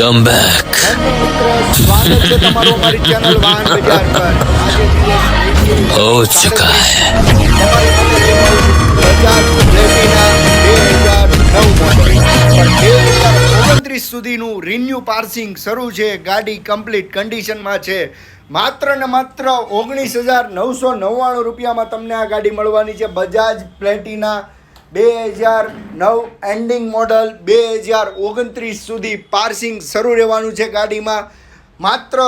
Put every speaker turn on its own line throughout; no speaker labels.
Come back
સ્વાગત છે તમારું અમારી ચેનલ વાહન બજાર પર. આજે દિવસ
હો ચુકા હૈ.
તમારી માટે લઈને આવ્યું છું બજાજ પ્લેટિના 2009 મોડલ પણ 2029 સુધીનું રિન્યુ પાર્સિંગ શરૂ છે. ગાડી કમ્પ્લીટ કન્ડિશનમાં છે. માત્ર ને માત્ર 19,999 રૂપિયામાં તમને આ ગાડી મળવાની છે. બજાજ પ્લેટિના 2009 એન્ડિંગ મોડલ 2029 સુધી પાર્સિંગ શરૂ રહેવાનું છે. ગાડીમાં માત્ર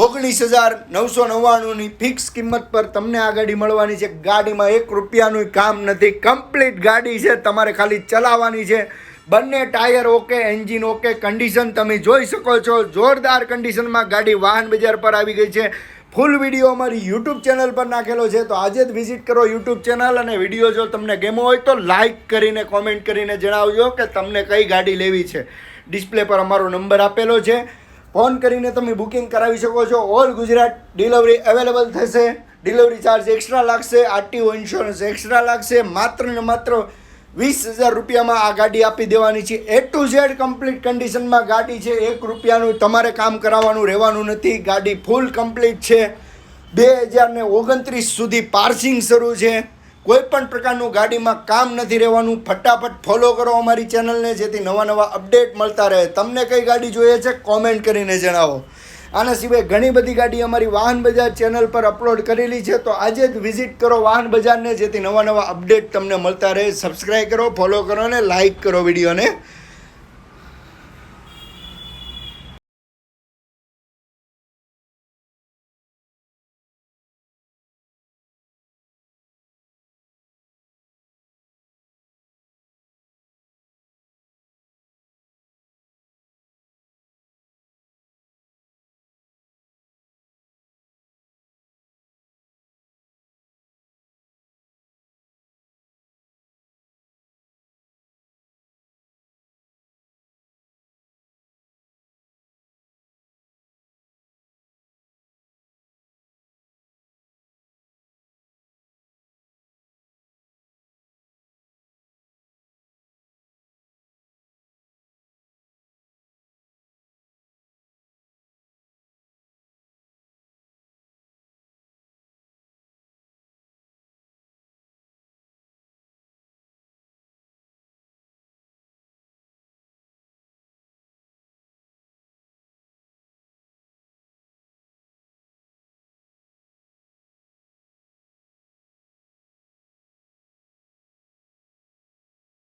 19,999ની ફિક્સ કિંમત પર તમને આ ગાડી મળવાની છે. ગાડીમાં 1 રૂપિયાનું કામ નથી. કમ્પ્લીટ ગાડી છે, તમારે ખાલી ચલાવવાની છે. બંને tyre okay, engine okay, condition તમે જોઈ શકો છો. જોરદાર કન્ડિશનમાં ગાડી વાહન બજાર પર આવી ગઈ છે. ફૂલ વિડીયો અમારી યુટ્યુબ ચેનલ પર નાખેલો છે, તો આજે જ વિઝિટ કરો યુટ્યુબ ચેનલ. અને વિડીયો જો તમને ગમ્યો હોય તો લાઇક કરીને કોમેન્ટ કરીને જણાવજો કે તમને કઈ ગાડી લેવી છે. ડિસ્પ્લે પર અમારો નંબર આપેલો છે, ફોન કરીને તમે બુકિંગ કરાવી શકો છો. ઓલ ગુજરાત ડિલિવરી અવેલેબલ થશે. ડિલિવરી ચાર્જ એક્સ્ટ્રા લાગશે, આરટીઓ ઇન્સ્યોરન્સ એક્સ્ટ્રા લાગશે. માત્ર ને માત્ર 20,000 રૂપિયામાં આ ગાડી આપી દેવાની છે. A to Z કમ્પ્લીટ કન્ડિશનમાં ગાડી છે. 1 રૂપિયાનું તમારે કામ કરાવવાનું રહેવાનું નથી. ગાડી ફૂલ કમ્પ્લીટ છે. 2029 સુધી પાર્સિંગ શરૂ છે. કોઈ પણ પ્રકારનું ગાડીમાં કામ નથી રહેવાનું. ફટાફટ ફોલો કરો અમારી ચેનલને, જેથી નવા નવા અપડેટ મળતા રહે. તમને કઈ ગાડી જોઈએ છે કોમેન્ટ કરીને જણાવો. આના સિવાય ઘણી બધી ગાડી અમારી વાહન બજાર ચેનલ પર અપલોડ કરેલી છે, તો આજે જ વિઝિટ કરો વાહન બજારને, જેથી નવા નવા અપડેટ તમને મળતા રહે. સબસ્ક્રાઈબ કરો, ફોલો કરો અને લાઇક કરો વિડીયોને.